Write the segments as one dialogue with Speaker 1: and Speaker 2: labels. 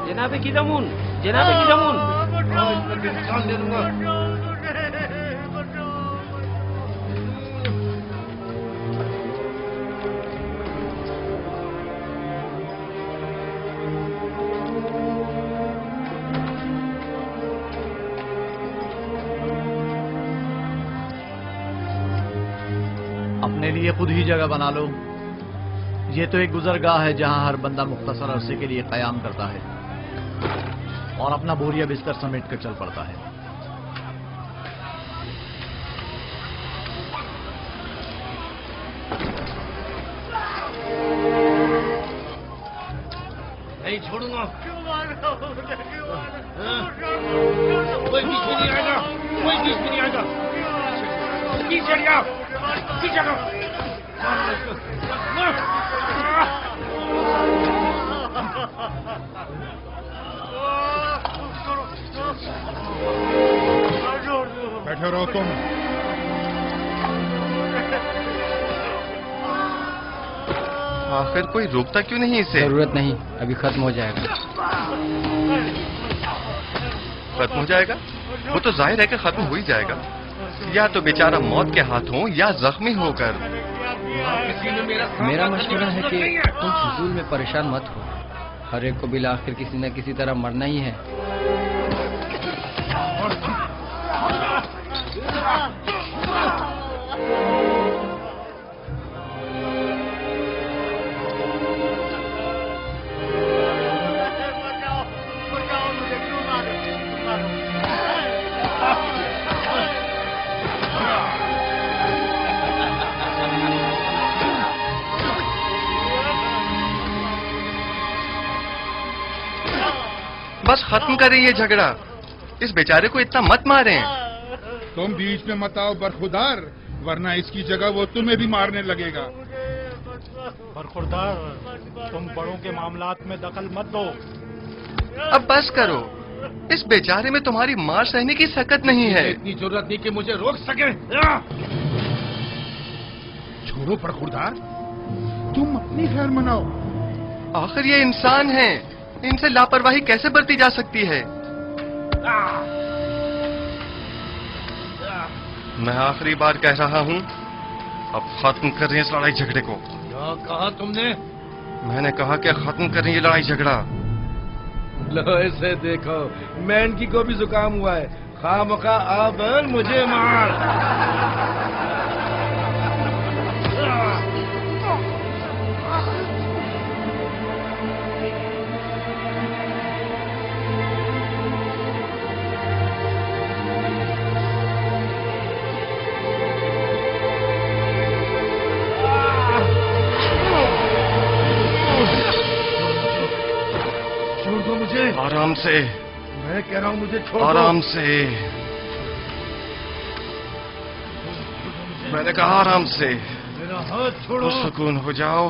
Speaker 1: جناب قدمون، جناب قدمون،
Speaker 2: جان دے دوں گا.
Speaker 3: اپنے لیے خود ہی جگہ بنا لو. یہ تو ایک گزرگاہ ہے جہاں ہر بندہ مختصر عرصے کے لیے قیام کرتا ہے اور اپنا بوریا بستر سمیٹ کر چل پڑتا ہے.
Speaker 2: نہیں چھوڑوں گا. کوئی بیچ میں نہیں آئے گا. کوئی بیچ میں نہیں آئے گا. پیچھے ہٹ جاؤ. پیچھے ہٹو.
Speaker 4: بیٹھے رہو تم.
Speaker 5: آخر کوئی روکتا کیوں نہیں اسے؟
Speaker 1: ضرورت نہیں، ابھی ختم ہو جائے گا.
Speaker 5: ختم ہو جائے گا؟ وہ تو ظاہر ہے کہ ختم ہو ہی جائے گا. یا تو بیچارہ موت کے ہاتھوں یا زخمی ہو کر.
Speaker 1: میرا مشورہ ہے کہ تم فضول میں پریشان مت ہو. ہر ایک کو بالآخر کسی نہ کسی طرح مرنا ہی ہے.
Speaker 5: بس ختم کریں یہ جھگڑا. اس بیچارے کو اتنا مت ماریں.
Speaker 4: تم بیچ میں مت آؤ برخوردار، ورنہ اس کی جگہ وہ تمہیں بھی مارنے لگے گا.
Speaker 6: برخوردار، تم بڑوں کے معاملات میں دخل مت دو.
Speaker 5: اب بس کرو. اس بیچارے میں تمہاری مار سہنے کی سکت نہیں ہے.
Speaker 2: اتنی ضرورت نہیں کہ مجھے روک سکے.
Speaker 4: چھوڑو برخوردار، تم اپنی خیر مناؤ.
Speaker 5: آخر یہ انسان ہیں، ان سے لاپرواہی کیسے برتی جا سکتی ہے؟ میں آخری بار کہہ رہا ہوں، اب ختم کر رہے ہیں اس لڑائی جھگڑے کو.
Speaker 2: کیا کہا تم نے؟
Speaker 5: میں نے کہا کہ ختم کر رہے ہیں یہ لڑائی جھگڑا.
Speaker 2: لو اسے دیکھو، مینکی کو بھی زکام ہوا ہے. خواہ مخواہ آپ مجھے مار.
Speaker 5: آرام سے.
Speaker 2: میں کہہ رہا ہوں مجھے چھوڑ دو.
Speaker 5: آرام سے. میں نے کہا آرام سے.
Speaker 2: میرا ہاتھ چھوڑو.
Speaker 5: سکون ہو جاؤ.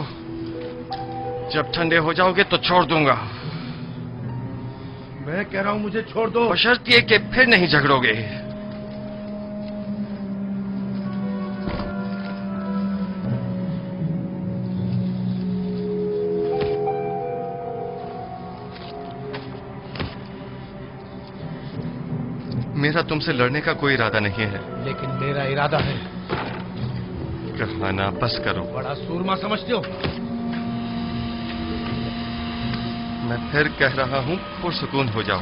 Speaker 5: جب ٹھنڈے ہو جاؤ گے تو چھوڑ دوں گا.
Speaker 2: میں کہہ رہا ہوں مجھے چھوڑ دو.
Speaker 5: بشرط یہ کہ پھر نہیں جھگڑو گے. میرا تم سے لڑنے کا کوئی ارادہ نہیں ہے.
Speaker 2: لیکن میرا ارادہ ہے.
Speaker 5: کہانا بس کرو.
Speaker 2: بڑا سورما سمجھتے ہو.
Speaker 5: میں پھر کہہ رہا ہوں پرسکون ہو جاؤ.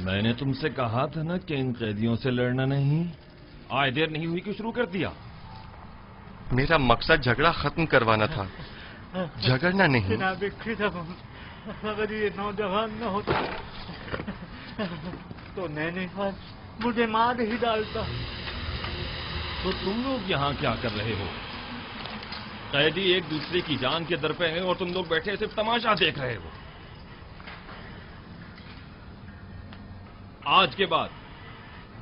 Speaker 7: میں نے تم سے کہا تھا نا کہ ان قیدیوں سے لڑنا نہیں. آئے دیر نہیں ہوئی کہ شروع کر دیا.
Speaker 5: میرا مقصد جھگڑا ختم کروانا تھا، جھگڑنا نہیں.
Speaker 6: جناب اگر یہ نوجوان نہ ہوتا تو نینی خان مجھے مار ہی ڈالتا.
Speaker 7: تو تم لوگ یہاں کیا کر رہے ہو؟ قیدی ایک دوسرے کی جان کے در پہ ہیں اور تم لوگ بیٹھے صرف تماشا دیکھ رہے ہو. آج کے بعد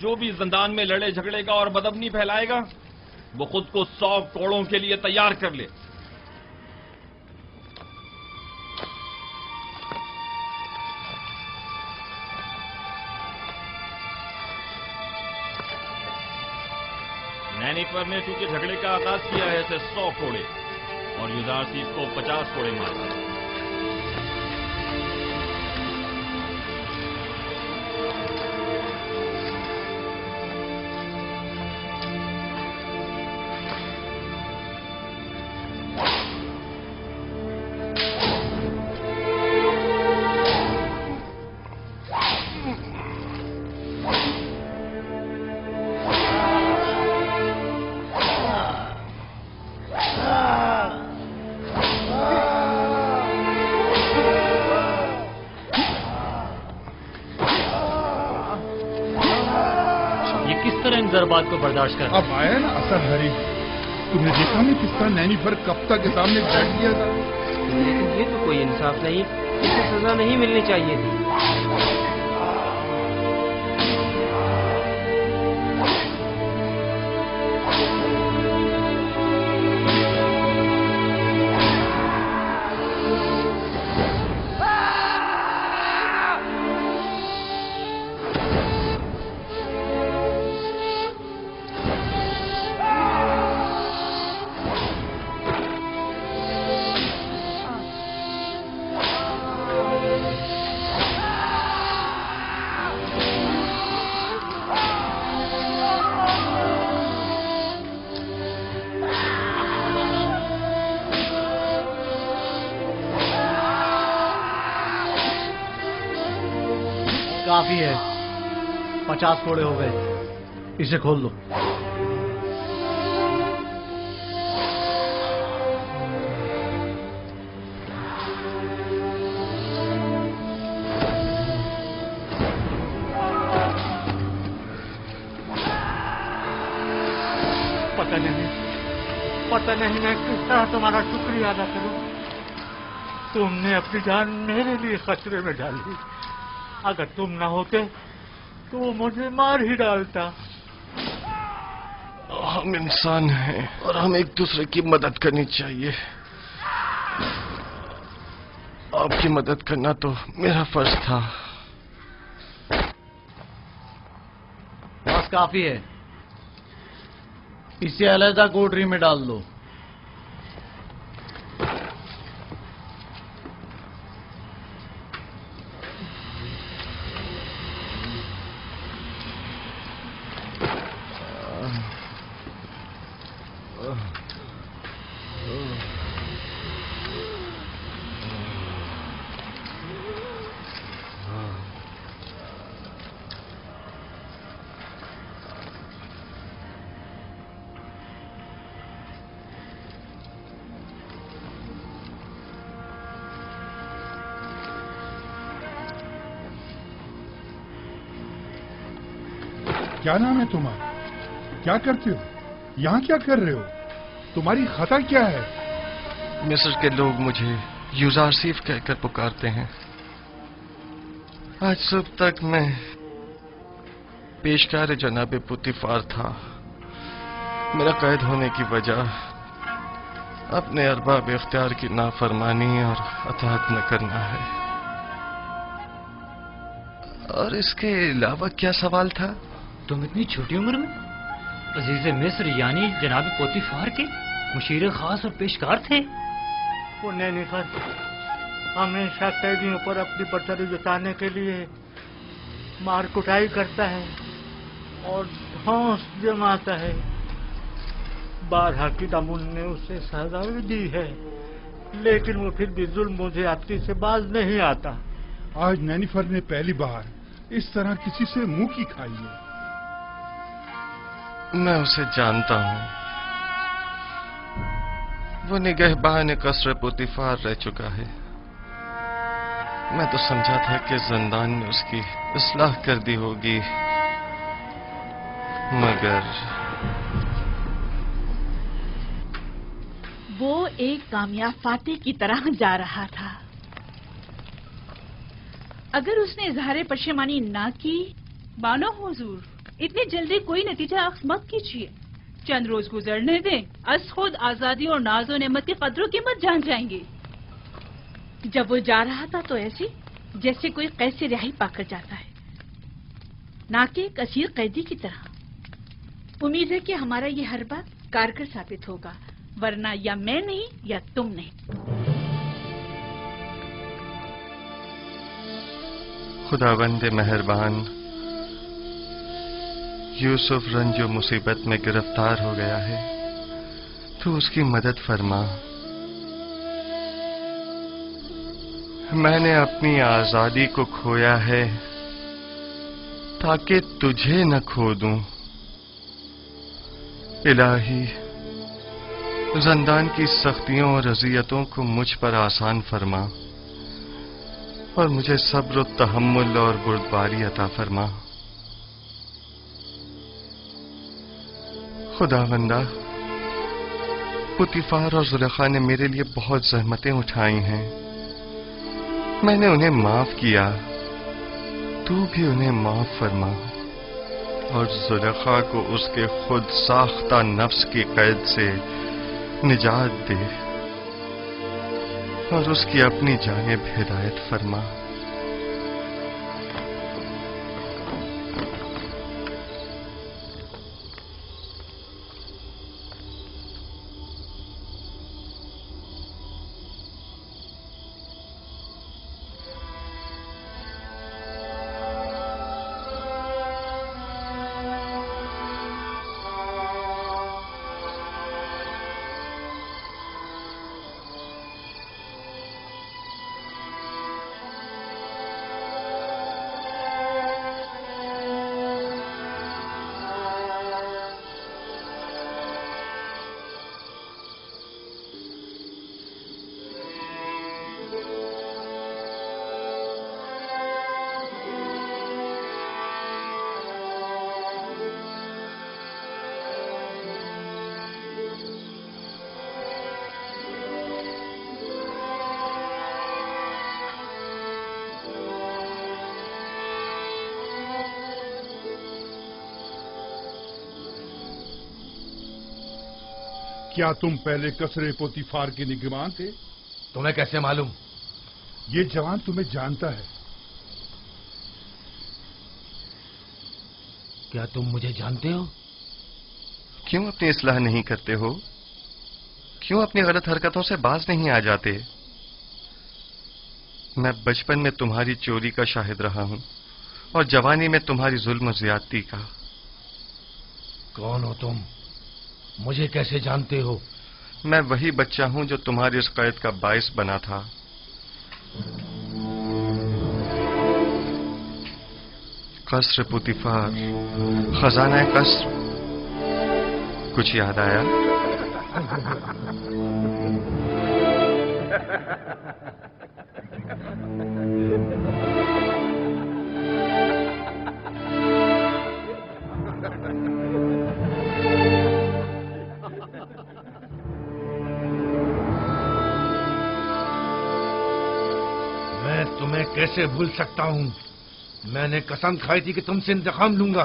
Speaker 7: جو بھی زندان میں لڑے جھگڑے گا اور بدامنی پھیلائے گا وہ خود کو 100 کوڑوں کے لیے تیار کر لے. نینیفر نے چونکہ جھگڑے کا آغاز کیا ہے اسے 100 کوڑے اور یوزارسیف کو 50 کوڑے مارے.
Speaker 6: ضربات کو برداشت کر.
Speaker 4: اب آیا نا اثر ہری. تم نے دیکھا نہیں کس طرح نینیفر کپتا کے سامنے بیٹھ گیا تھا.
Speaker 1: لیکن یہ تو کوئی انصاف نہیں. اسے سزا نہیں ملنی چاہیے تھی.
Speaker 3: کافی ہے. 50 کوڑے ہو گئے. اسے کھول دو.
Speaker 6: پتہ نہیں میں کس طرح تمہارا شکریہ ادا کروں. تم نے اپنی جان میرے لیے خطرے میں ڈالی. اگر تم نہ ہوتے تو وہ مجھے مار ہی ڈالتا.
Speaker 5: ہم انسان ہیں اور ہم ایک دوسرے کی مدد کرنی چاہیے. آپ کی مدد کرنا تو میرا فرض تھا.
Speaker 3: بس کافی ہے. اسے علیحدہ کوٹری میں ڈال دو.
Speaker 4: کیا نام ہے تمہارا؟ کیا کرتے ہو یہاں؟ کیا کر رہے ہو؟ تمہاری خطا کیا ہے؟
Speaker 5: مصر کے لوگ مجھے یوزارسیف کہہ کر پکارتے ہیں. آج صبح تک میں پیشکار جناب پوتیفار تھا. میرا قید ہونے کی وجہ اپنے ارباب اختیار کی نافرمانی اور اطاعت نہ کرنا ہے. اور اس کے علاوہ کیا سوال تھا؟
Speaker 6: تم اتنی چھوٹی عمر میں عزیز مصر یعنی جناب پوتیفار کے مشیر خاص اور پیشکار تھے. وہ نینیفر ہمیشہ قیدیوں پر اپنی برتری جتانے کے لیے مار کٹائی کرتا ہے اور دھونس جماتا ہے. بارہا کی دامن نے اسے سزا بھی دی ہے لیکن وہ پھر بھی ظلم و زیادتی سے باز نہیں آتا.
Speaker 4: آج نینیفر نے پہلی بار اس طرح کسی سے منہ کی کھائی ہے.
Speaker 5: میں اسے جانتا ہوں. وہ نگہبان قصر پوتیفار رہ چکا ہے. میں تو سمجھا تھا کہ زندان میں اس کی اصلاح کر دی ہوگی مگر
Speaker 8: وہ ایک کامیاب فاتح کی طرح جا رہا تھا. اگر اس نے اظہار پشیمانی نہ کی. بانو حضور اتنی جلدی کوئی نتیجہ اخذ مت کیجیے. चंद रोज गुजरने दें, अस खुद आजादी और नाज और नेमत की कदरों कीमत जान जाएंगे। जब वो जा रहा था तो ऐसी जैसे कोई कैद से रिहाई पाकर जाता है, ना कि एक असीर कैदी की तरह। उम्मीद है कि हमारा ये हर बात कारगर साबित होगा, वरना या मैं नहीं या तुम नहीं।
Speaker 5: खुदावंद मेहरबान, यूसुफ रंजो मुसीबत में गिरफ्तार हो गया है, तो उसकी मदद फरमा। मैंने अपनी आजादी को खोया है ताकि तुझे न खो दूं। इलाही, ज़िंदान की सख्तियों और अज़ियतों को मुझ पर आसान फरमा और मुझे सब्र, तहम्मुल और बुर्दबारी अता फरमा। खुदावंदा, पुतीफार और जुलेखा ने मेरे लिए बहुत ज़हमतें उठाई हैं। मैंने उन्हें माफ किया, तू भी उन्हें माफ फरमा और जुलेखा को उसके खुद साख्ता नफ्स की कैद से निजात दे और उसकी अपनी जानिब हिदायत फरमा।
Speaker 4: क्या तुम पहले कसरे पोतीफार के निगरान थे?
Speaker 2: तुम्हें कैसे मालूम?
Speaker 4: ये जवान तुम्हें जानता है।
Speaker 2: क्या तुम मुझे जानते हो?
Speaker 5: क्यों अपनी इस्लाह नहीं करते हो? क्यों अपनी गलत हरकतों से बाज नहीं आ जाते? मैं बचपन में तुम्हारी चोरी का शाहिद रहा हूं और जवानी में तुम्हारी जुल्म और ज्यादती का।
Speaker 2: कौन हो तुम? मुझे कैसे जानते हो?
Speaker 5: मैं वही बच्चा हूं जो तुम्हारी इस कैद का बाइस बना था। कसर पुतीफार, खजाना कसर, कुछ याद आया?
Speaker 2: तुम्हें कैसे भूल सकता हूं? मैंने कसम खाई थी कि तुमसे इंतकाम लूंगा।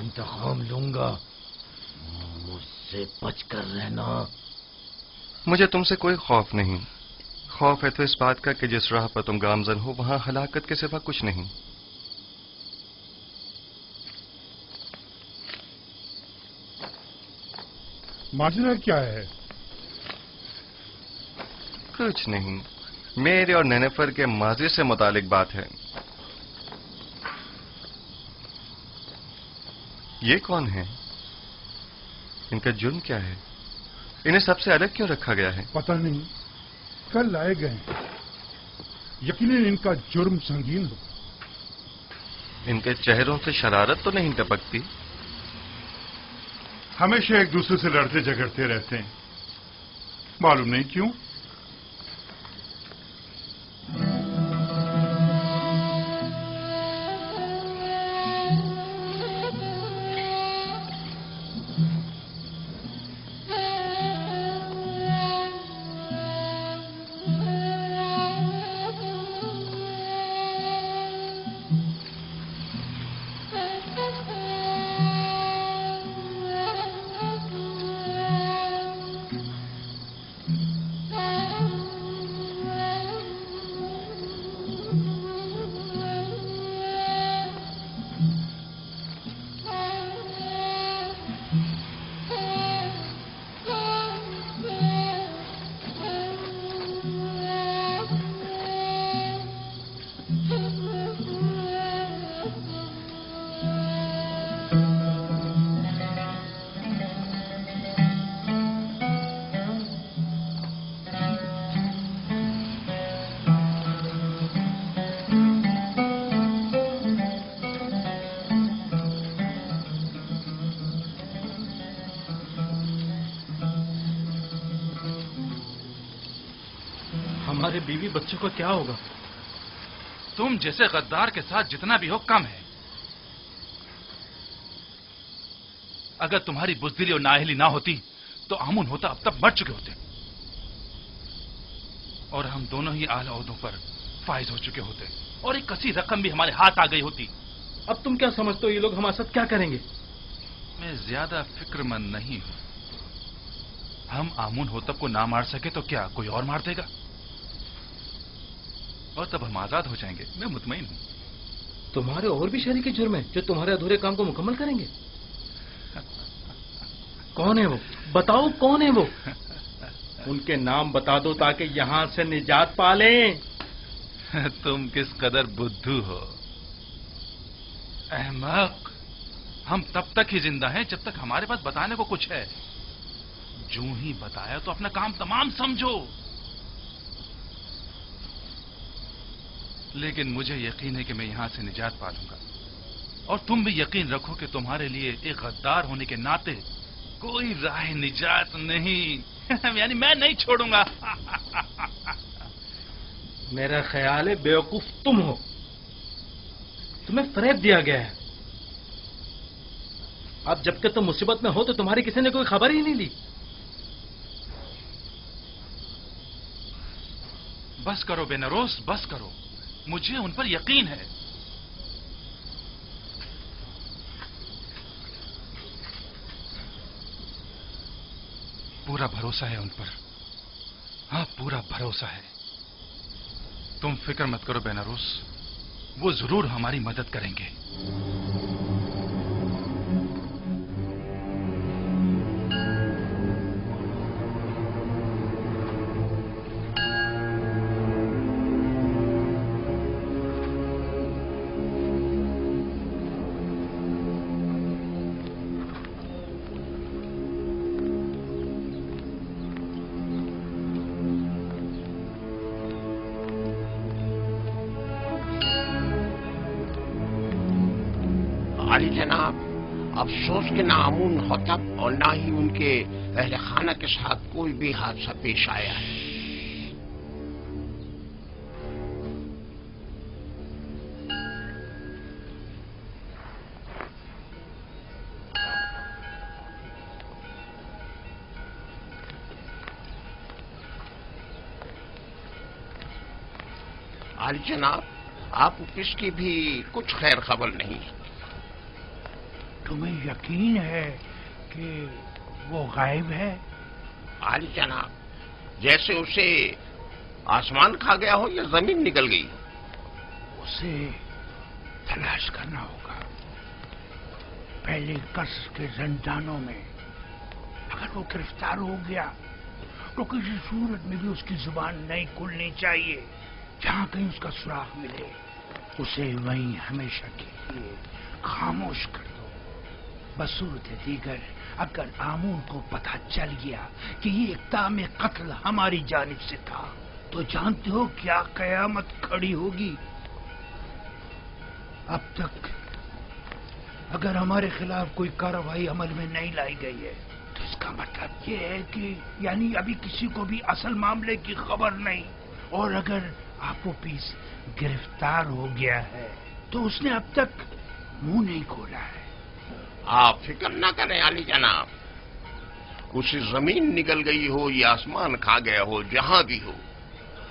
Speaker 2: इंतकाम लूंगा। मुझसे बचकर रहना।
Speaker 5: मुझे तुमसे कोई खौफ नहीं। खौफ है तो इस बात का कि जिस राह पर तुम गामजन हो वहां हलाकत के सिवा कुछ नहीं।
Speaker 4: माजरा क्या है?
Speaker 5: कुछ नहीं, मेरे और नेनेफर के माजी से मुतालिक बात है। ये कौन है? इनका जुर्म क्या है? इन्हें सबसे अलग क्यों रखा गया है?
Speaker 4: पता नहीं, कल लाए गए। यकीनन इनका जुर्म संगीन हो।
Speaker 5: इनके चेहरों से शरारत तो नहीं टपकती?
Speaker 4: हमेशा एक दूसरे से लड़ते झगड़ते रहते हैं, मालूम नहीं क्यों।
Speaker 9: हमारे बीवी बच्चों का क्या होगा?
Speaker 10: तुम जैसे गद्दार के साथ जितना भी हो कम है। अगर तुम्हारी बुज़दिली और नाअहली ना होती तो आमुन होता अब तक मर चुके होते और हम दोनों ही आला ओहदों पर फाइज हो चुके होते और एक कसी रकम भी हमारे हाथ आ गई होती।
Speaker 9: अब तुम क्या समझते हो ये लोग हमारे साथ क्या करेंगे?
Speaker 10: मैं ज्यादा फिक्रमंद नहीं हूं। हम आमुन होतब को ना मार सके तो क्या कोई और मार देगा और तब हम आजाद हो जाएंगे। मैं मुतमईन हूं।
Speaker 9: तुम्हारे और भी शरीके जुर्म हैं जो तुम्हारे अधूरे काम को मुकम्मल करेंगे। कौन है वो? बताओ कौन है वो? उनके नाम बता दो ताकि यहां से निजात पा लें।
Speaker 10: तुम किस कदर बुद्धू हो अहमक। हम तब तक ही जिंदा हैं जब तक हमारे पास बताने को कुछ है। जो ही बताया तो अपना काम तमाम समझो। लेकिन मुझे यकीन है कि मैं यहां से निजात पा लूंगा और तुम भी यकीन रखो कि तुम्हारे लिए एक गद्दार होने के नाते कोई राह निजात नहीं। यानी मैं नहीं छोड़ूंगा।
Speaker 9: मेरा ख्याल है बेवकूफ तुम हो। तुम्हें फरेब दिया गया है। अब जबकि तुम मुसीबत में हो तो तुम्हारी किसी ने कोई खबर ही नहीं ली।
Speaker 10: बस करो बेनरोस, बस करो। मुझे उन पर यकीन है। पूरा भरोसा है उन पर। हाँ, पूरा भरोसा है। तुम फिक्र मत करो बेनारोस, वो जरूर हमारी मदद करेंगे।
Speaker 11: आली जनाब, अफसोस के ना आमुन होतब और ना ही उनके अहले खाना के साथ कोई भी हादसा पेश आया है। आली जनाब, आपको किसकी भी कुछ खैर खबर नहीं है।
Speaker 12: तुम्हें यकीन है कि वो गायब है?
Speaker 11: आली जनाब, जैसे उसे आसमान खा गया हो या जमीन निकल गई।
Speaker 12: उसे तलाश करना होगा। पहले कसर के जंजानों में अगर वो गिरफ्तार हो गया तो किसी सूरत में भी उसकी जुबान नहीं खुलनी चाहिए। जहां कहीं उसका सुराग मिले उसे वहीं हमेशा के लिए खामोश कर दो। बसूरत दीगर अगर आमून को पता चल गया कि ये इक़दाम कत्ल हमारी जानिब से था तो जानते हो क्या कयामत खड़ी होगी। अब तक अगर हमारे खिलाफ कोई कार्रवाई अमल में नहीं लाई गई है तो इसका मतलब ये है कि यानी अभी किसी को भी असल मामले की खबर नहीं। और अगर आपो पीस गिरफ्तार हो गया है तो उसने अब तक मुंह नहीं खोला है।
Speaker 11: आप फिक्र ना करें आली जनाब, उसे जमीन निकल गई हो या आसमान खा गया हो, जहां भी हो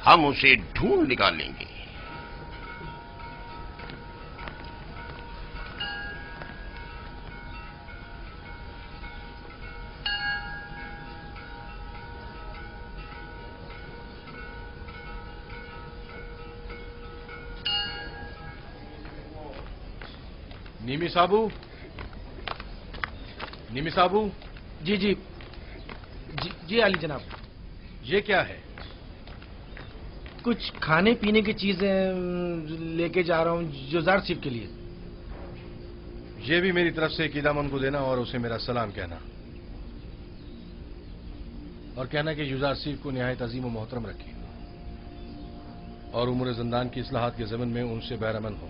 Speaker 11: हम उसे ढूंढ निकालेंगे।
Speaker 9: निमी साबू। जी जी जी जी आली जनाब। ये क्या है? कुछ खाने पीने की चीजें लेके जा रहा हूँ जुजार सिफ के लिए।
Speaker 13: ये भी मेरी तरफ से कीदामन को देना और उसे मेरा सलाम कहना और कहना कि युजार सिफ को निहायत अजीम व मोहतरम रखें और उम्र जिंदान की इस्लाहात के ज़मन में उनसे बैरमन हो,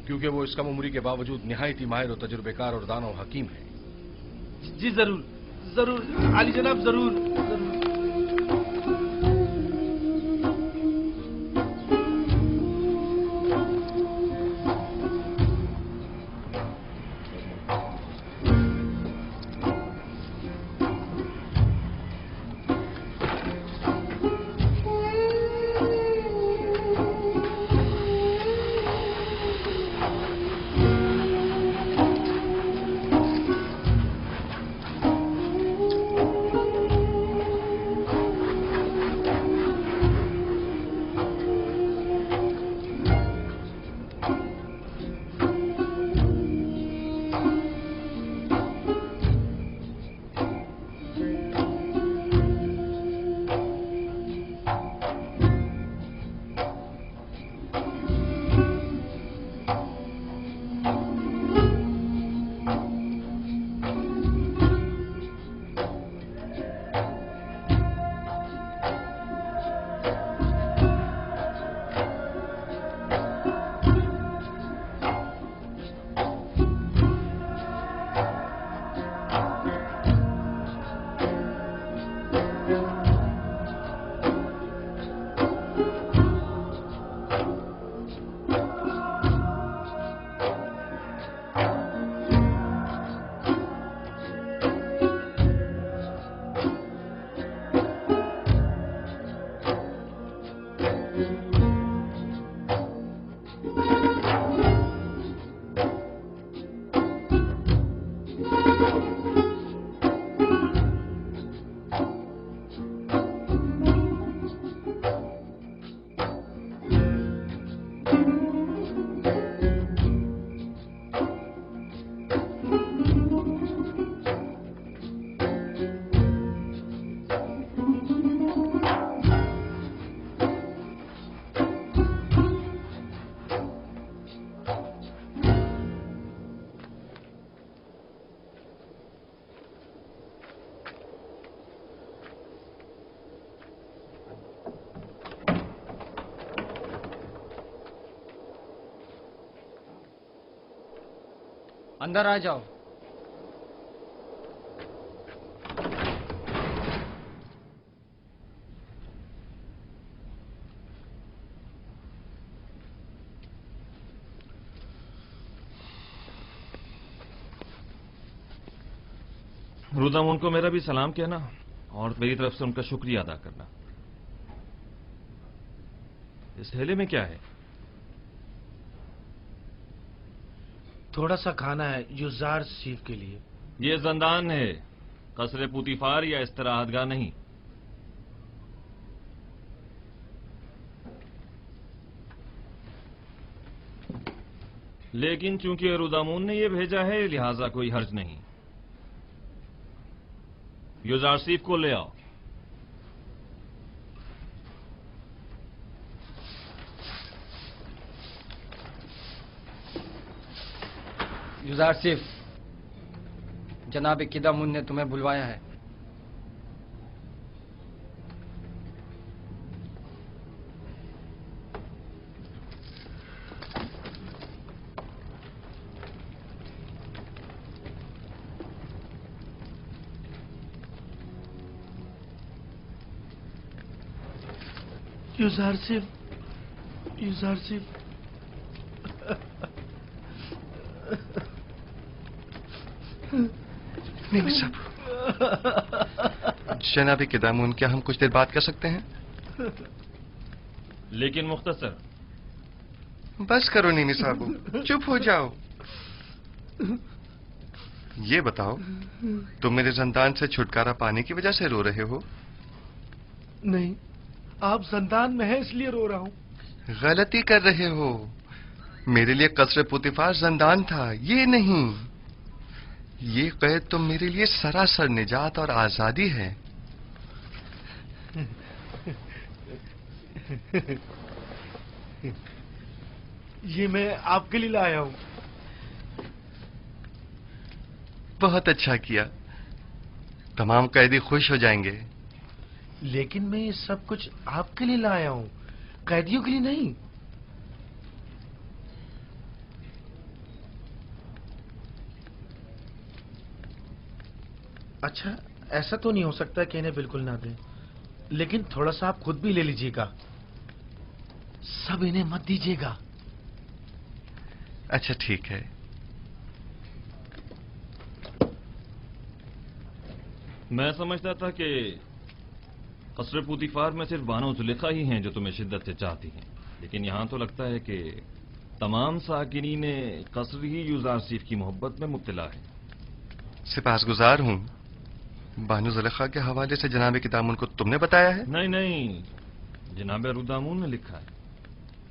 Speaker 13: क्योंकि वो इस कम उम्री के बावजूद निहायत ही माहिर और तजुर्बेकार और दाना और हकीम है।
Speaker 9: जी जरूर जरूर आली जनाब, जरूर जरूर।
Speaker 1: अंदर आ जाओ।
Speaker 7: रुदामुन को मेरा भी सलाम कहना और मेरी तरफ से उनका शुक्रिया अदा करना। इस थैले में क्या है?
Speaker 9: थोड़ा सा खाना है युजार सीफ के लिए।
Speaker 7: ये जंदान है, कसरे पुतिफार या इस्तराहतगाह नहीं। लेकिन चूंकि रुदामुन ने ये भेजा है लिहाजा कोई हर्ज नहीं। युजार सीफ को ले आओ।
Speaker 1: युजार सिफ, जनाब किदामुन ने तुम्हें बुलवाया है।
Speaker 9: युजार सिफ, युजार सिफ।
Speaker 5: नहीं साहब, जनाब किदामुन, क्या हम कुछ देर बात कर सकते हैं?
Speaker 7: लेकिन मुख्तसर।
Speaker 5: बस करो नीनी साहब, चुप हो जाओ। ये बताओ, तुम मेरे जंदान से छुटकारा पाने की वजह से रो रहे हो?
Speaker 9: नहीं, आप जंदान में हैं इसलिए रो रहा हूं।
Speaker 5: गलती कर रहे हो। मेरे लिए कसरे पुतिफार जंदान था, ये नहीं। ये कैद तो मेरे लिए सरासर निजात और आजादी है।
Speaker 9: ये मैं आपके लिए लाया हूं।
Speaker 5: बहुत अच्छा किया, तमाम कैदी खुश हो जाएंगे।
Speaker 9: लेकिन मैं ये सब कुछ आपके लिए लाया हूं, कैदियों के लिए नहीं। अच्छा, ऐसा तो नहीं हो सकता कि इन्हें बिल्कुल ना दें, लेकिन थोड़ा सा आप खुद भी ले लीजिएगा। सब इन्हें मत दीजिएगा।
Speaker 5: अच्छा ठीक है।
Speaker 7: मैं समझता था कि कसरे पुतिफार में सिर्फ बानो जुलेखा ही हैं जो तुम्हें शिद्दत से चाहती हैं, लेकिन यहां तो लगता है कि तमाम साकिनीन कसर ही युजार सीफ की मोहब्बत में मुब्तला है।
Speaker 5: सिपासगुजार हूं। बानो जुलेखा के हवाले से जनाब किदामुन को तुमने बताया है?
Speaker 7: नहीं नहीं, जनाब रुदामुन ने लिखा है।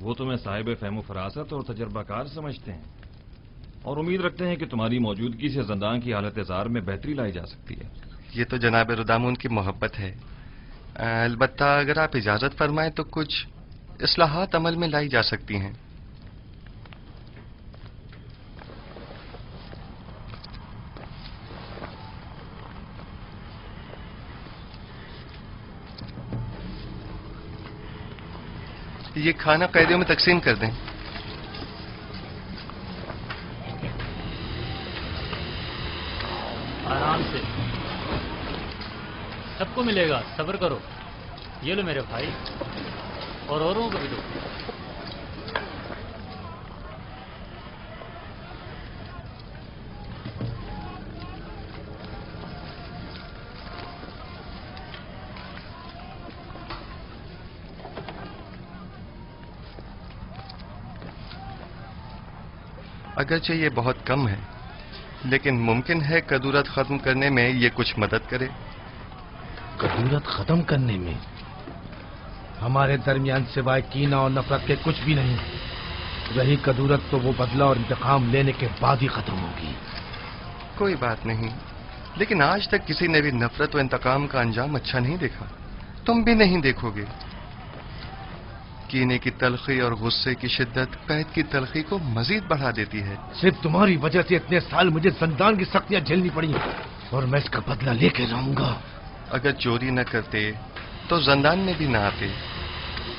Speaker 7: वो तुम्हें साहिब फहम फरासत और तजर्बाकार समझते हैं और उम्मीद रखते हैं कि तुम्हारी मौजूदगी से जंदान की हालत जार में बेहतरी लाई जा सकती है।
Speaker 5: ये तो जनाब रुदामुन की मोहब्बत है। अलबत्ता अगर आप इजाजत फरमाएं तो कुछ इस्लाहात अमल में लाई जा सकती हैं। ये खाना कैदियों में तकसीम कर दें।
Speaker 6: आराम से, सबको मिलेगा, सब्र करो। ये लो मेरे भाई, और औरों को भी दो।
Speaker 5: अगरचे ये बहुत कम है, लेकिन मुमकिन है कदूरत खत्म करने में ये कुछ मदद करे।
Speaker 9: कदूरत खत्म करने में? हमारे दरमियान सिवाय कीना और नफरत के कुछ भी नहीं। रही कदूरत तो वो बदला और इंतकाम लेने के बाद ही खत्म होगी।
Speaker 5: कोई बात नहीं, लेकिन आज तक किसी ने भी नफरत और इंतकाम का अंजाम अच्छा नहीं देखा। तुम भी नहीं देखोगे। कीने की तलखी और गुस्से की शिद्दत कैद की तलखी को मजीद बढ़ा देती है।
Speaker 9: सिर्फ तुम्हारी वजह से इतने साल मुझे जंदान की सख्तियां झेलनी पड़ी और मैं इसका बदला लेके रहूंगा।
Speaker 5: अगर चोरी न करते तो जंदान में भी ना आते।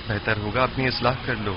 Speaker 5: बेहतर होगा अपनी इस्लाह कर लो।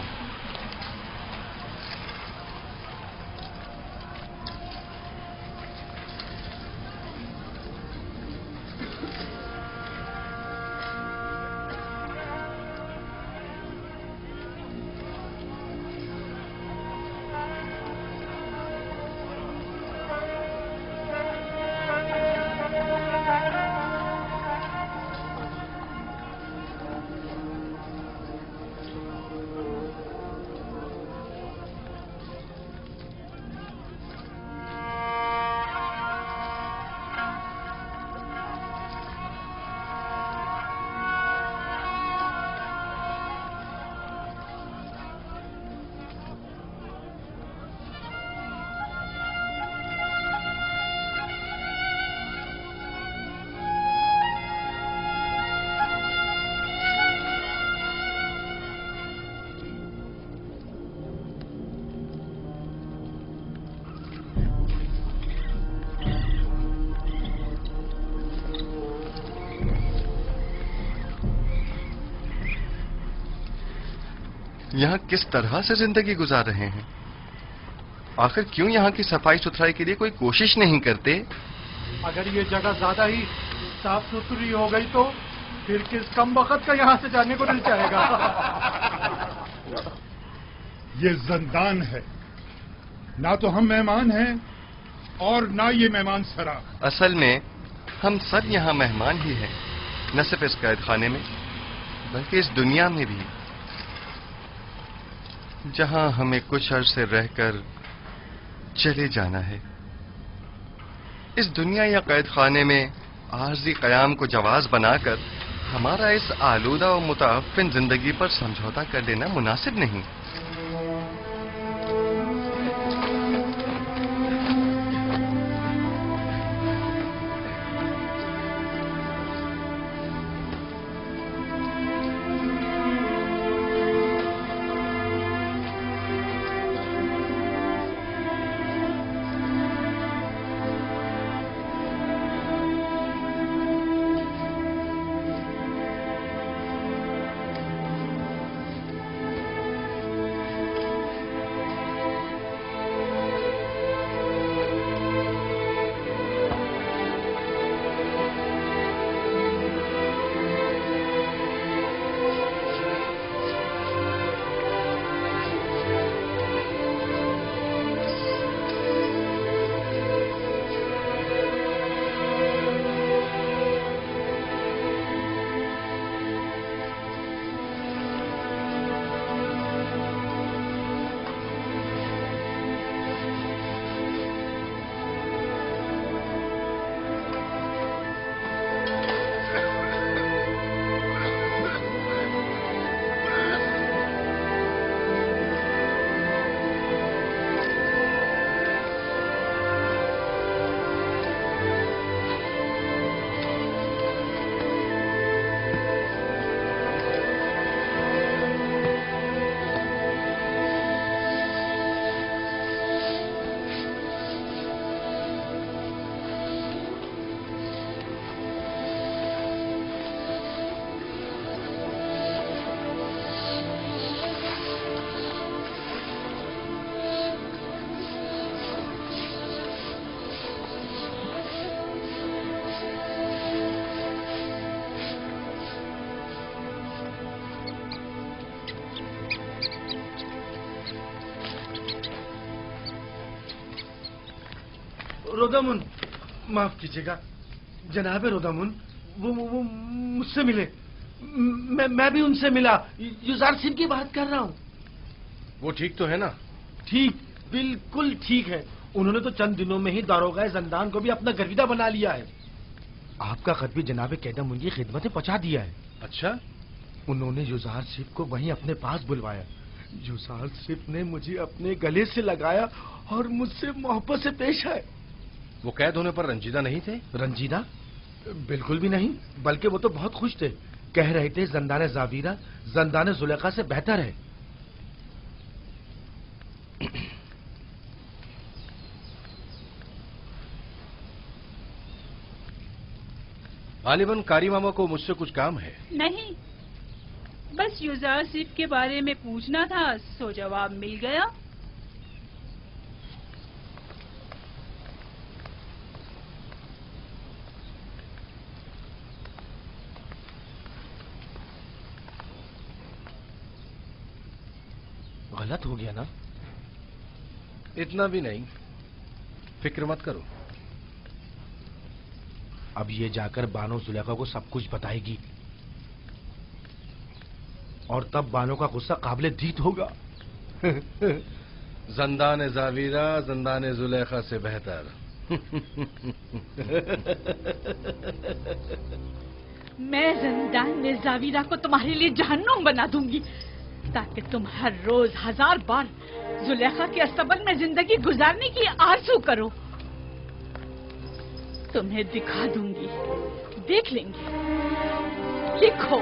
Speaker 5: यहाँ किस तरह से जिंदगी गुजार रहे हैं? आखिर क्यों यहाँ की सफाई सुथराई के लिए कोई कोशिश नहीं करते?
Speaker 3: अगर ये जगह ज्यादा ही साफ सुथरी हो गई तो फिर किस कम वक्त का यहाँ से जाने को दिल चाहेगा?
Speaker 4: ये जिंदान है, ना तो हम मेहमान हैं और ना ये मेहमान सरा।
Speaker 5: असल में हम सब यहाँ मेहमान ही हैं, न सिर्फ इस कैद खाने में बल्कि इस दुनिया में भी, जहाँ हमें कुछ अरसे रहकर चले जाना है। इस दुनिया या कैद खाने में आर्जी कयाम को जवाज बनाकर हमारा इस आलूदा और मुताफिन जिंदगी पर समझौता कर लेना मुनासिब नहीं।
Speaker 9: रोदामुन, माफ कीजिएगा जनाब रोदामुन, वो मुझसे मिले। मैं भी उनसे मिला। युजार सिंह की बात कर रहा हूँ।
Speaker 13: वो ठीक तो है ना?
Speaker 9: ठीक, बिल्कुल ठीक है। उन्होंने तो चंद दिनों में ही दारोगा जंदान को भी अपना गर्विदा बना लिया है। आपका खत भी जनाब कैदम उनकी खिदमत में पहुंचा दिया है।
Speaker 13: अच्छा?
Speaker 9: उन्होंने युजार सिंह को वहीं अपने पास बुलवाया। युजार सिंह ने मुझे अपने गले से लगाया और मुझसे मोहब्बत से पेश आए।
Speaker 13: वो कैद होने पर रंजीदा नहीं थे?
Speaker 9: रंजीदा? बिल्कुल भी नहीं, बल्कि वो तो बहुत खुश थे। कह रहे थे जंदान जावीरा जंदान जुलेखा से बेहतर है।
Speaker 13: गालिबन कारी मामा को मुझसे कुछ काम है।
Speaker 8: नहीं, बस युजार सिर्फ के बारे में पूछना था, सो जवाब मिल गया।
Speaker 9: गलत हो गया ना?
Speaker 13: इतना भी नहीं, फिक्र मत करो।
Speaker 9: अब ये जाकर बानो जुलेखा को सब कुछ बताएगी और तब बानो का गुस्सा काबिले दीद होगा।
Speaker 13: जंदान जावीरा जंदान जुलेखा से बेहतर।
Speaker 8: मैं जंदान जावीरा को तुम्हारे लिए जहन्नुम बना दूंगी, ताकि तुम हर रोज 1000 बार जुलेखा के अस्तबल में जिंदगी गुजारने की आरज़ू करो। तुम्हें दिखा दूंगी, देख लेंगे। लिखो,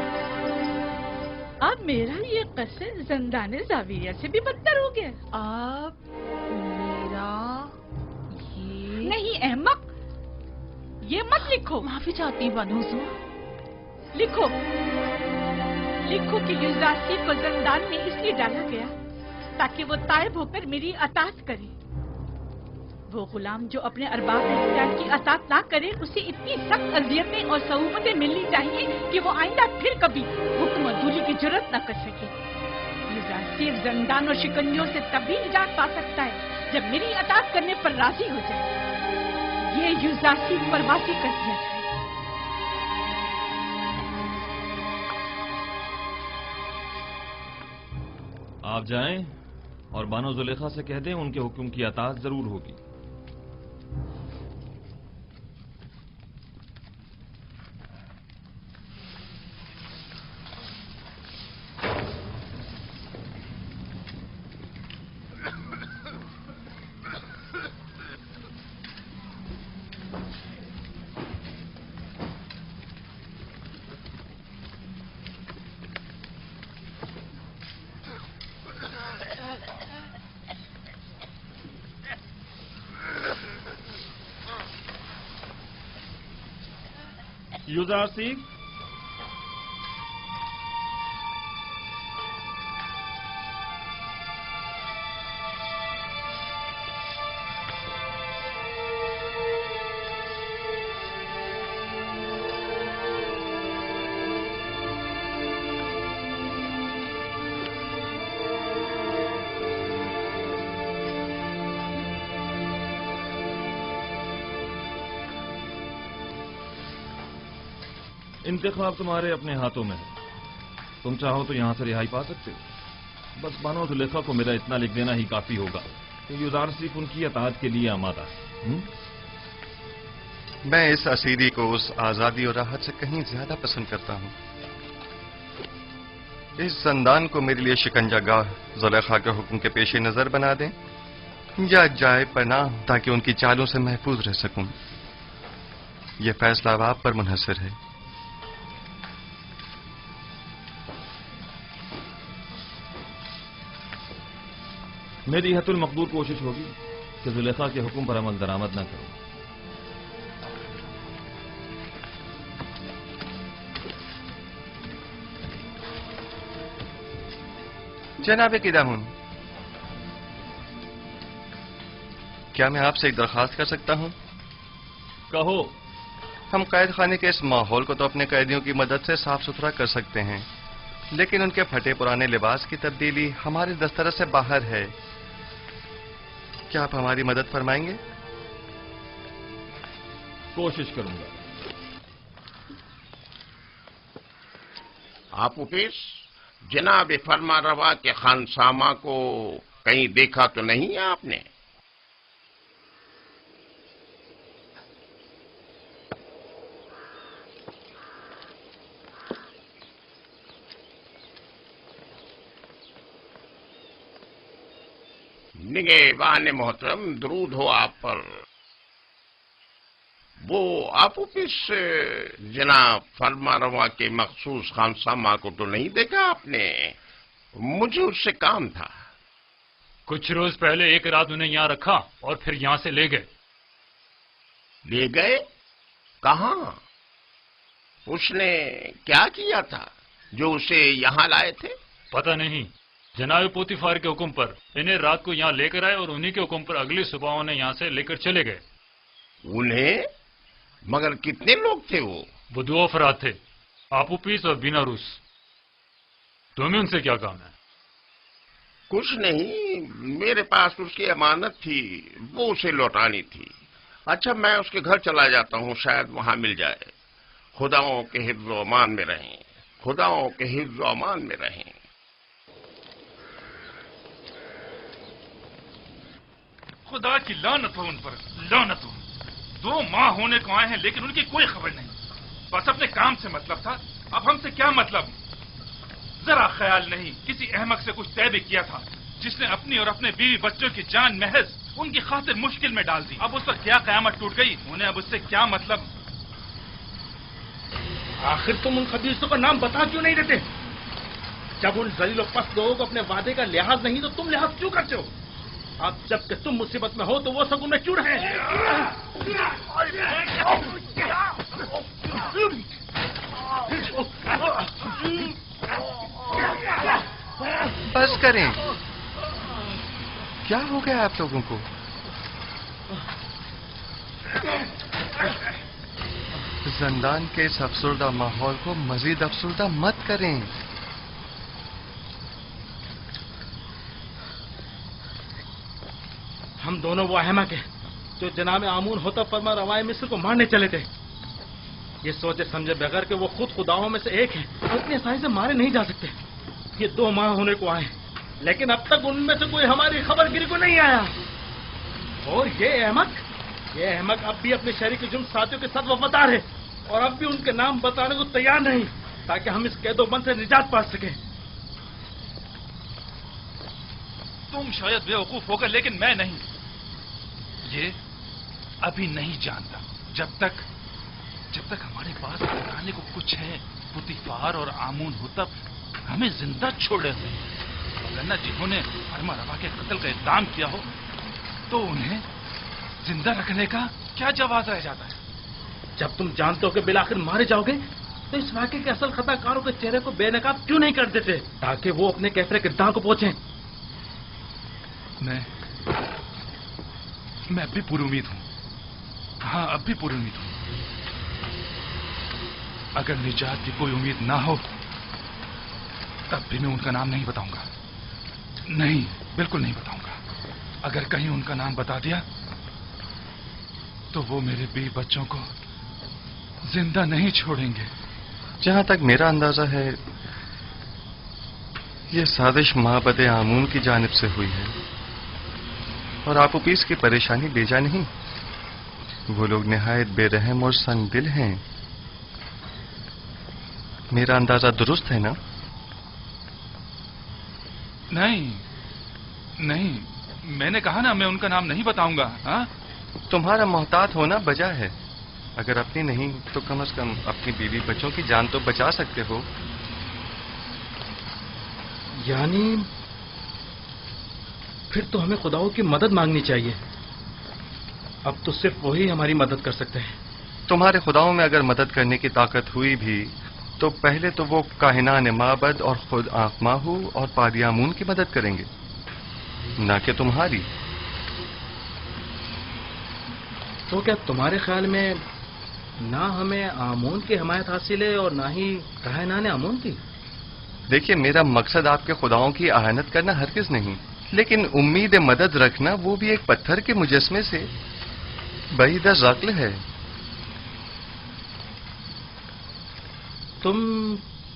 Speaker 8: अब मेरा ये कसर जंदान जाविया से भी बदतर हो गया।
Speaker 14: अब मेरा ये
Speaker 8: नहीं अहमक, ये मत लिखो।
Speaker 14: माफी चाहती हूँ बानो हुजूर।
Speaker 8: लिखो, लिखो कि युजारसीब को जंदान में इसलिए डाला गया ताकि वो तायब होकर मेरी अतात करे। वो गुलाम जो अपने अरबाब इख्तियार की अतात ना करे, उसे इतनी सख्त अजियतें और सहूमतें मिलनी चाहिए कि वो आइंदा फिर कभी हुक्म अदूली की जरूरत न कर सके। युजारसीब जंदान और शिकंजों से तभी निजात पा सकता है जब मेरी अतात करने पर राजी हो जाए। ये युजारसीब पर वासी कर दिया जाए।
Speaker 7: आप जाएं और बानो जुलेखा से कह दें उनके हुक्म की अताअत जरूर होगी। युजारसीब, इंतखाब तुम्हारे अपने हाथों में है। तुम चाहो तो यहां से रिहाई पा सकते हो। बस बानो जुलेखा को मेरा इतना लिख देना ही काफी होगा कि युजारसीब उनकी अताअत के लिए आमादा है।
Speaker 5: मैं इस असीरी को उस आजादी और राहत से कहीं ज्यादा पसंद करता हूं। इस जंदान को मेरे लिए शिकंजागाह जुलेखा के हुक्म के पेश नजर बना दें या जाए पनाह ताकि उनकी चालों से महफूज रह सकूं। यह फैसला अब आप पर मुनहसर है।
Speaker 7: मेरी हतुल मकदूर कोशिश होगी कि जुलेखा के हुक्म पर अमल दरामद न करूं।
Speaker 5: जनाब किदाहुन, क्या मैं आपसे एक दरखास्त कर सकता हूं?
Speaker 7: कहो।
Speaker 5: हम कैद खाने के इस माहौल को तो अपने कैदियों की मदद से साफ सुथरा कर सकते हैं, लेकिन उनके फटे पुराने लिबास की तब्दीली हमारे दस्तरस से बाहर है। क्या आप हमारी मदद फरमाएंगे?
Speaker 7: कोशिश करूंगा।
Speaker 11: आप उपेश, जनाब फरमा रवा के खानसामा को कहीं देखा तो नहीं है आपने? निगहबान मोहतरम, दरूद हो आप पर। वो आप ऑफिस जनाब फरमा रवा के मखसूस खानसामा को तो नहीं देखा आपने? मुझे उससे काम था।
Speaker 6: कुछ रोज पहले एक रात उन्हें यहाँ रखा और फिर यहाँ से ले गए।
Speaker 11: ले गए? कहाँ? उसने क्या किया था जो उसे यहाँ लाए थे?
Speaker 6: पता नहीं। जनाब पोतीफार के हुक्म पर इन्हें रात को यहाँ लेकर आए और उन्हीं के हुक्म पर अगली सुबह उन्हें यहाँ से लेकर चले गए।
Speaker 11: उन्हें? मगर कितने लोग थे वो?
Speaker 6: वो 2 अफराद थे, आपू पीस और बीना रूस। तुम्हें उनसे क्या काम है?
Speaker 11: कुछ नहीं, मेरे पास उसकी अमानत थी, वो उसे लौटानी थी। अच्छा, मैं उसके घर चला जाता हूँ, शायद वहां मिल जाए। खुदाओं के हिफ्ज़ अमान में रहें, खुदाओं के हिफ्ज़ अमान में रहें।
Speaker 10: खुदा की लानत हो उन पर, लानत हो। 2 माह होने को आए हैं लेकिन उनकी कोई खबर नहीं। बस अपने काम से मतलब था, अब हमसे क्या मतलब? जरा ख्याल नहीं, किसी अहमक से कुछ तय भी किया था जिसने अपनी और अपने बीवी बच्चों की जान महज उनकी खातिर मुश्किल में डाल दी। अब उस पर क्या कयामत टूट गई, उन्हें अब उससे क्या मतलब?
Speaker 9: आखिर तुम उन खबीसों का नाम बता क्यों नहीं देते? जब उन जलील और पस्त लोगों को अपने वादे का लिहाज नहीं तो तुम लिहाज क्यों करते हो? अब जबकि तुम मुसीबत में हो तो वो सब उनमें क्यों रहे?
Speaker 5: बस करें। क्या हो गया आप लोगों को? जिंदान के इस अफसरदा माहौल को मजीद अफसरदा मत करें।
Speaker 9: हम दोनों वो अहमक हैं जो जनाब आमून होता फरमा रवाए मिस्र को मारने चले थे। ये सोचे समझे बगैर कि वो खुद खुदाओं में से एक है और इतनी आसानी से मारे नहीं जा सकते। ये 2 माह होने को आए, लेकिन अब तक उनमें से कोई हमारी खबरगिरी को नहीं आया। और ये अहमक अब भी अपने शहरी के जुर्म साथियों के साथ वफादार है और अब भी उनके नाम बताने को तैयार नहीं, ताकि हम इस कैदोबंद से निजात पा सकें।
Speaker 10: तुम शायद बेवकूफ होगा, लेकिन मैं नहीं। ये अभी नहीं जानता। जब तक हमारे पास बताने को कुछ है, पुतीफार और आमून हुतब हमें जिंदा छोड़े थे, वरना जिन्होंने फरमा रवा के कत्ल का इक़दाम किया हो तो उन्हें जिंदा रखने का क्या जवाब रह जाता है।
Speaker 9: जब तुम जानते हो कि बिलाखिर मारे जाओगे तो इस वाक़े के असल खताकारों के चेहरे को बेनकाब क्यों नहीं कर देते, ताकि वो अपने कैफरे किरदार को पहुंचे।
Speaker 10: मैं अब भी पूरी उम्मीद हूं। हाँ, अब भी पूरी उम्मीद हूं। अगर निजात की कोई उम्मीद ना हो तब भी मैं उनका नाम नहीं बताऊंगा। नहीं, बिल्कुल नहीं बताऊंगा। अगर कहीं उनका नाम बता दिया तो वो मेरे बीवी बच्चों को जिंदा नहीं छोड़ेंगे।
Speaker 5: जहां तक मेरा अंदाजा है, ये साजिश माबद आमून की जानिब से हुई है और आपूपीस की परेशानी बेजा नहीं। वो लोग निहायत बेरहम और संग दिल हैं। मेरा अंदाजा दुरुस्त है ना?
Speaker 10: नहीं, मैंने कहा ना मैं उनका नाम नहीं बताऊंगा। हाँ?
Speaker 5: तुम्हारा मोहतात होना बजा है। अगर अपनी नहीं तो कम से कम अपनी बीवी बच्चों की जान तो बचा सकते हो।
Speaker 9: यानी फिर तो हमें खुदाओं की मदद मांगनी चाहिए। अब तो सिर्फ वही हमारी मदद कर सकते हैं।
Speaker 5: तुम्हारे खुदाओं में अगर मदद करने की ताकत हुई भी तो पहले तो वो काहिनान माबद और खुद आंखमाहू और पादियामून की मदद करेंगे, ना कि तुम्हारी।
Speaker 9: तो क्या तुम्हारे ख्याल में ना हमें आमून की हमायत हासिल है और ना ही काहिनान आमून की?
Speaker 5: देखिए, मेरा मकसद आपके खुदाओं की आहानत करना हरगिज नहीं, लेकिन उम्मीद मदद रखना वो भी एक पत्थर के मुजस्मे से बईद अक़्ल है।
Speaker 9: तुम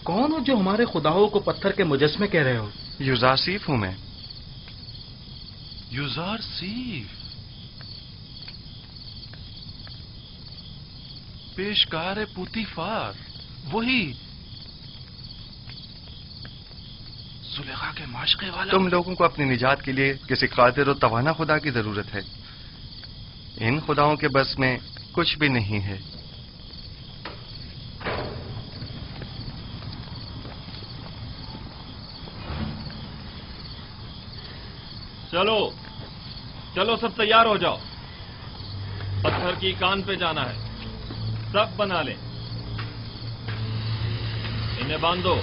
Speaker 9: कौन हो जो हमारे खुदाओं को पत्थर के मुजस्मे कह रहे हो?
Speaker 5: युजारसीफ हूं मैं।
Speaker 10: युजारसीफ? पेशकार पुतीफार, वही जुलेखा के माशक़े वाला।
Speaker 5: तुम लोगों को अपनी निजात के लिए किसी कादिर और तवाना खुदा की जरूरत है। इन खुदाओं के बस में कुछ भी नहीं है।
Speaker 7: चलो सब तैयार हो जाओ। पत्थर की कान पे जाना है। सब बना लें। इन्हें बांधो,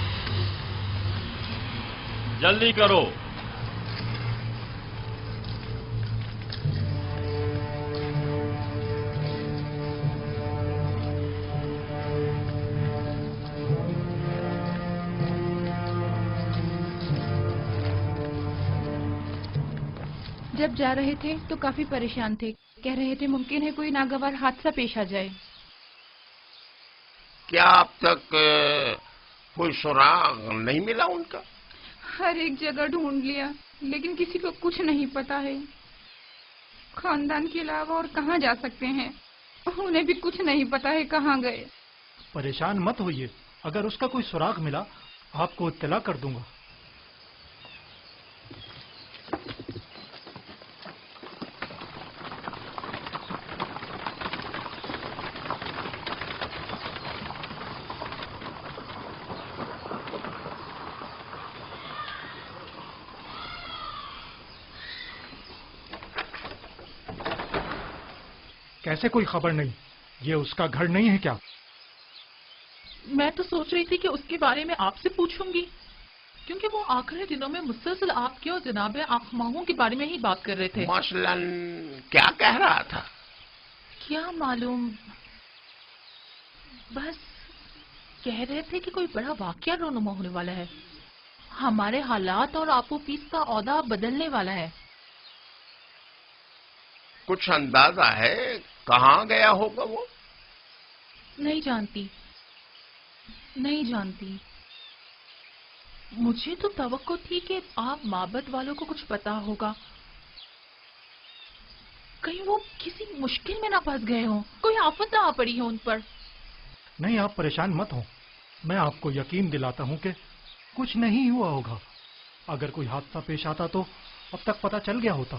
Speaker 7: जल्दी करो।
Speaker 14: जब जा रहे थे तो काफी परेशान थे। कह रहे थे मुमकिन है कोई नागवार हादसा पेश आ जाए।
Speaker 11: क्या अब तक कोई सुराग नहीं मिला उनका?
Speaker 14: हर एक जगह ढूंढ लिया, लेकिन किसी को कुछ नहीं पता है। खानदान के अलावा और कहाँ जा सकते हैं? उन्हें भी कुछ नहीं पता है कहाँ गए।
Speaker 6: परेशान मत होइए, अगर उसका कोई सुराग मिला आपको इत्तला कर दूंगा। कैसे कोई खबर नहीं? ये उसका घर नहीं है क्या?
Speaker 8: मैं तो सोच रही थी कि उसके बारे में आपसे पूछूंगी,
Speaker 15: کیونکہ وہ آخری دنوں میں مسلسل آپ کے اور جناب آخماہوں کے بارے میں ہی بات کر رہے تھے.
Speaker 11: مثلاً کیا کہہ رہا تھا؟
Speaker 15: کیا معلوم، بس کہہ رہے تھے کہ کوئی بڑا واقعہ رونما ہونے والا ہے. ہمارے حالات اور آپ و پیس کا عہدہ بدلنے والا ہے.
Speaker 11: کچھ اندازہ ہے کہاں گیا ہوگا وہ؟
Speaker 15: نہیں جانتی. مجھے تو توقع تھی کہ آپ معبد والوں کو کچھ پتا ہوگا. کہیں وہ کسی مشکل میں نہ پھنس گئے ہوں، کوئی آفت نہ آ پڑی ہو ان پر.
Speaker 16: نہیں، آپ پریشان مت ہوں. میں آپ کو یقین دلاتا ہوں کہ کچھ نہیں ہوا ہوگا. اگر کوئی حادثہ پیش آتا تو اب تک پتہ چل گیا ہوتا.